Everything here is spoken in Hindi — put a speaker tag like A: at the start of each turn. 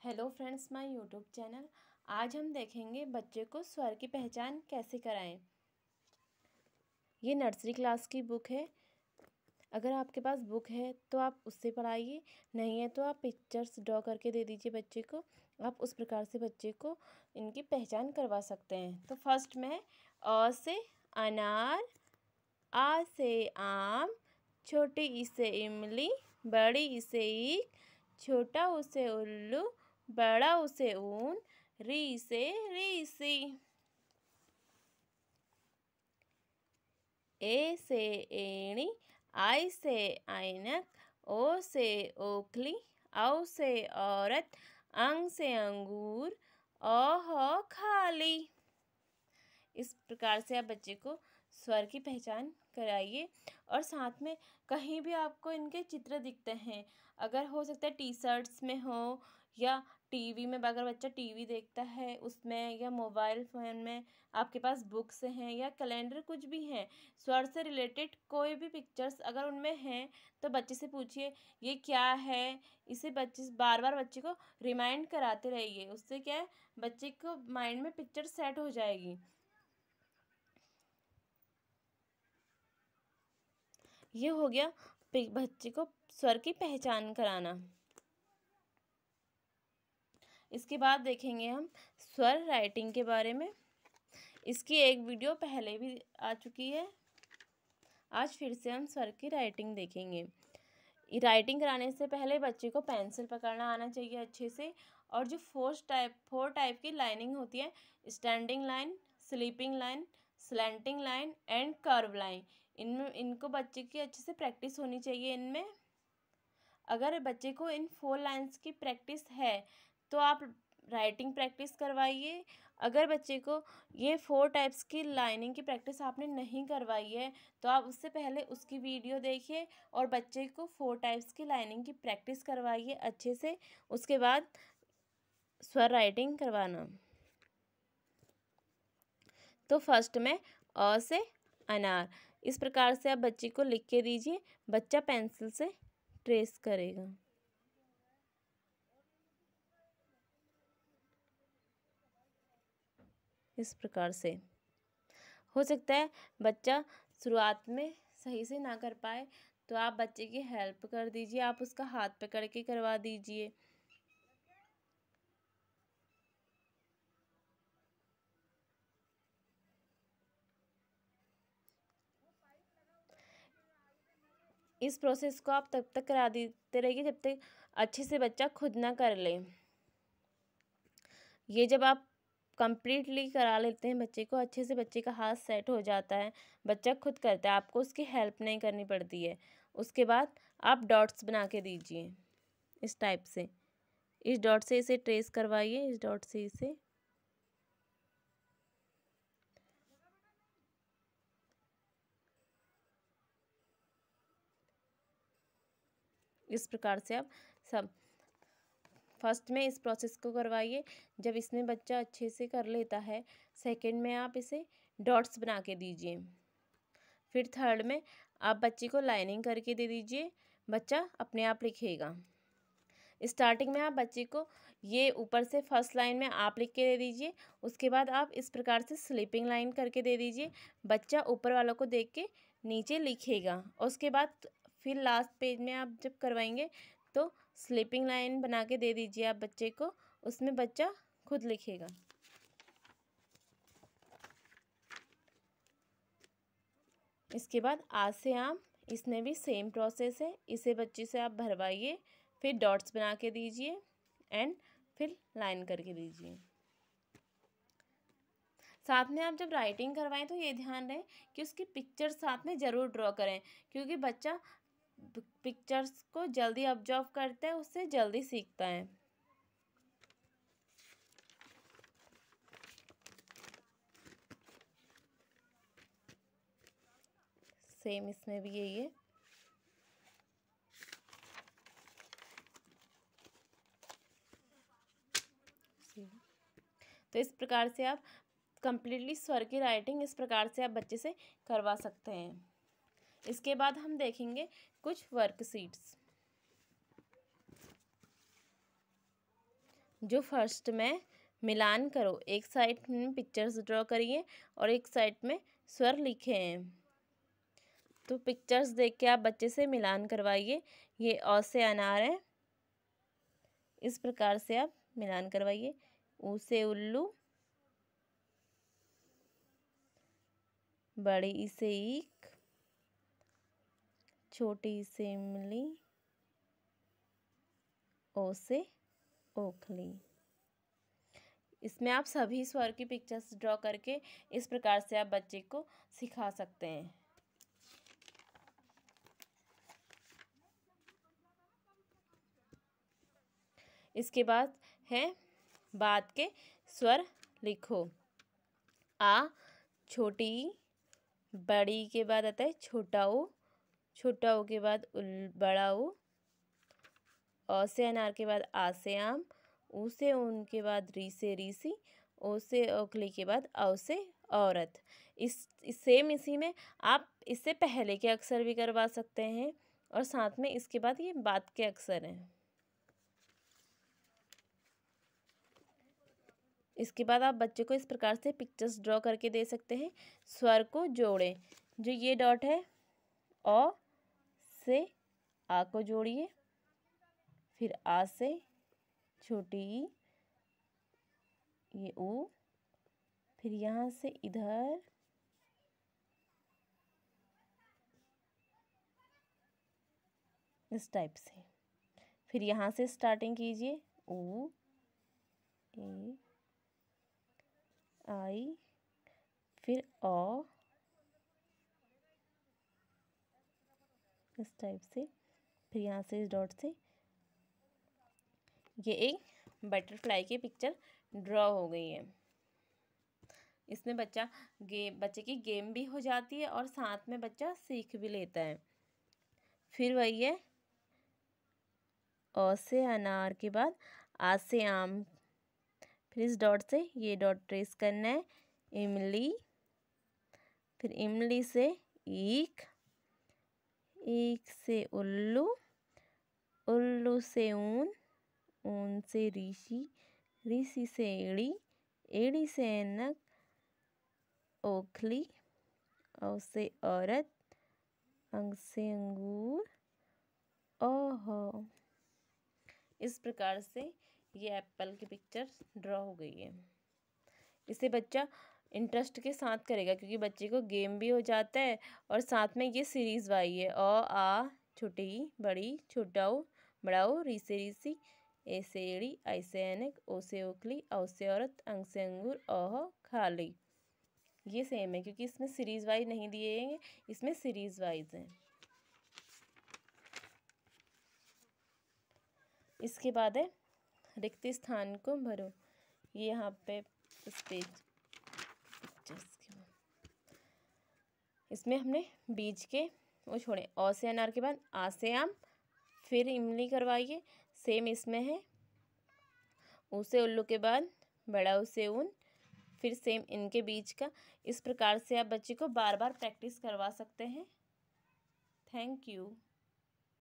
A: Hello friends, my YouTube channel. आज हम देखेंगे बच्चे को स्वर की पहचान कैसे कराएं। ये नर्सरी क्लास की बुक है। अगर आपके पास बुक है तो आप उससे पढ़ाइए, नहीं है तो आप पिक्चर्स ड्रॉ करके दे दीजिए बच्चे को। आप उस प्रकार से बच्चे को इनकी पहचान करवा सकते हैं। तो फर्स्ट में अ से अनार, आ से आम, छोटी ई से इमली, बड़ी ई से ईख, छोटा ऊ से उल्लू, बड़ा ऊ से ऊन, री से रीसी। ए से एणी, आई से ऐनक, ओ से ओखली, औ से औरत, अंग से अंगूर, अ खाली। इस प्रकार से आप बच्चे को स्वर की पहचान कराइए। और साथ में कहीं भी आपको इनके चित्र दिखते हैं, अगर हो सकता है टी शर्ट्स में हो या टीवी में, अगर बच्चा टीवी देखता है उसमें, या मोबाइल फ़ोन में आपके पास बुक्स हैं या कैलेंडर कुछ भी हैं, स्वर से रिलेटेड कोई भी पिक्चर्स अगर उनमें हैं तो बच्चे से पूछिए ये क्या है। इसे बच्चे बार बार बच्चे को रिमाइंड कराते रहिए। उससे क्या है, बच्चे को माइंड में पिक्चर सेट हो जाएगी। ये हो गया बच्चे को स्वर की पहचान कराना। इसके बाद देखेंगे हम स्वर राइटिंग के बारे में। इसकी एक वीडियो पहले भी आ चुकी है। आज फिर से हम स्वर की राइटिंग देखेंगे। राइटिंग कराने से पहले बच्चे को पेंसिल पकड़ना आना चाहिए अच्छे से। और जो फोर टाइप की लाइनिंग होती है, standing line, sleeping line, slanting line and curve line, इनको बच्चे की अच्छे से प्रैक्टिस होनी चाहिए इनमें। अगर बच्चे को इन 4 लाइन्स की प्रैक्टिस है तो आप राइटिंग प्रैक्टिस करवाइए। अगर बच्चे को ये 4 टाइप्स की लाइनिंग की प्रैक्टिस आपने नहीं करवाई है तो आप उससे पहले उसकी वीडियो देखिए और बच्चे को 4 टाइप्स की लाइनिंग की प्रैक्टिस करवाइए अच्छे से। उसके बाद स्वर राइटिंग करवाना। तो फर्स्ट में अ से अनार, इस प्रकार से आप बच्चे को लिख के दीजिए। बच्चा पेंसिल से ट्रेस करेगा। इस प्रकार से हो सकता है बच्चा शुरुआत में सही से ना कर पाए तो आप बच्चे की हेल्प कर दीजिए, आप उसका हाथ पकड़ के करवा दीजिए। इस प्रोसेस को आप तब तक करा देते रहिए जब तक अच्छे से बच्चा खुद ना कर ले। ये जब आप कंप्लीटली करा लेते हैं बच्चे को अच्छे से, बच्चे का हाथ सेट हो जाता है, बच्चा खुद करता है, आपको उसकी हेल्प नहीं करनी पड़ती है। उसके बाद आप डॉट्स बना के दीजिए इस टाइप से। इस डॉट से इसे ट्रेस करवाइए, इस डॉट से इसे। इस प्रकार से आप सब फर्स्ट में इस प्रोसेस को करवाइए। जब इसमें बच्चा अच्छे से कर लेता है, सेकंड में आप इसे डॉट्स बना के दीजिए। फिर थर्ड में आप बच्चे को लाइनिंग करके दे दीजिए, बच्चा अपने आप लिखेगा। स्टार्टिंग में आप बच्चे को ये ऊपर से फर्स्ट लाइन में आप लिख के दे दीजिए। उसके बाद आप इस प्रकार से स्लीपिंग लाइन करके दे दीजिए, बच्चा ऊपर वालों को देख के नीचे लिखेगा। और उसके बाद फिर लास्ट पेज में आप जब करवाएंगे तो स्लीपिंग लाइन बना के दे दीजिए आप बच्चे को, उसमें बच्चा खुद लिखेगा। इसके बाद आ से आम, इसमें भी सेम प्रोसेस है। इसे बच्चे से आप भरवाइए, फिर डॉट्स बना के दीजिए एंड फिर लाइन करके दीजिए। साथ में आप जब राइटिंग करवाएं तो ये ध्यान रहे कि उसकी पिक्चर साथ में ज़रूर ड्रॉ करें, क्योंकि बच्चा पिक्चर्स को जल्दी ऑब्जर्व करता है, उससे जल्दी सीखता है। सेम इसमें भी यही है। तो इस प्रकार से आप कंप्लीटली स्वर की राइटिंग इस प्रकार से आप बच्चे से करवा सकते हैं। इसके बाद हम देखेंगे कुछ वर्कशीट्स। जो फर्स्ट में मिलान करो, एक साइड में पिक्चर्स ड्रॉ करिए और एक साइड में स्वर लिखे हैं। तो पिक्चर्स देख के आप बच्चे से मिलान करवाइए। ये अ से अनार है, इस प्रकार से आप मिलान करवाइए। ऊ से उल्लू, बड़ी ई से ईख, छोटी ई से इमली, ओ से ओखली। इसमें आप सभी स्वर की पिक्चर्स ड्रॉ करके इस प्रकार से आप बच्चे को सिखा सकते हैं। इसके बाद है बाद के स्वर लिखो। आ छोटी, बड़ी के बाद आता है छोटा ओ, छोटा ओ के बाद बड़ा ओ, अ से अनार के बाद आ से आम, ऊ से ऊन के बाद री से रीसी, ओ से ओखली के बाद औ से औरत। इस सेम इसी में आप इससे पहले के अक्षर भी करवा सकते हैं और साथ में इसके बाद ये बाद के अक्षर हैं। इसके बाद आप बच्चे को इस प्रकार से पिक्चर्स ड्रॉ करके दे सकते हैं। स्वर को जोड़ें। जो ये डॉट है अ से आ को जोड़िए, फिर आ से छोटी ई, ये ऊ, फिर यहाँ से इधर इस टाइप से, फिर यहाँ से स्टार्टिंग कीजिए। ऊ ए आई, फिर अ, इस टाइप से, फिर यहाँ से इस डॉट से। ये एक बटरफ्लाई की पिक्चर ड्रॉ हो गई है। इसमें बच्चे की गेम भी हो जाती है और साथ में बच्चा सीख भी लेता है। फिर वही है अ से अनार के बाद आ से आम, फिर इस डॉट से ये डॉट ट्रेस करना है। इमली, फिर इमली से ईख, ईख से उल्लू, उल्लू से ऊन, ऊन से ऋषि, ऋषि से एड़ी, एड़ी से ऐनक, ओखली, औ से औरत, अंग से अंगूर, ओहो। इस प्रकार से ये एप्पल की पिक्चर ड्रॉ हो गई है। इसे बच्चा इंटरेस्ट के साथ करेगा क्योंकि बच्चे को गेम भी हो जाता है और साथ में ये सीरीज वाई है। अ आ छोटी बड़ी, छोटा ओ बड़ा ओ, री से ऋषि, ए से एड़ी, आई से ऐनक, ओ से ओखली, औ से औरत, अंग से अंगूर, ओह खाली। ये सेम है क्योंकि इसमें सीरीज वाइज नहीं दिए हैं, इसमें सीरीज वाइज हैं। इसके बाद है रिक्त स्थान को भरो। ये यहाँ पे इस पेज पिक्चर्स के इसमें हमने बीज के वो छोड़े। अ से अनार के बाद आ से आम, फिर इमली करवाइए। सेम इसमें है ऊ से उल्लू के बाद बड़ा ऊ से ऊन, फिर सेम इनके बीच का। इस प्रकार से आप बच्चे को बार बार प्रैक्टिस करवा सकते हैं। Thank you.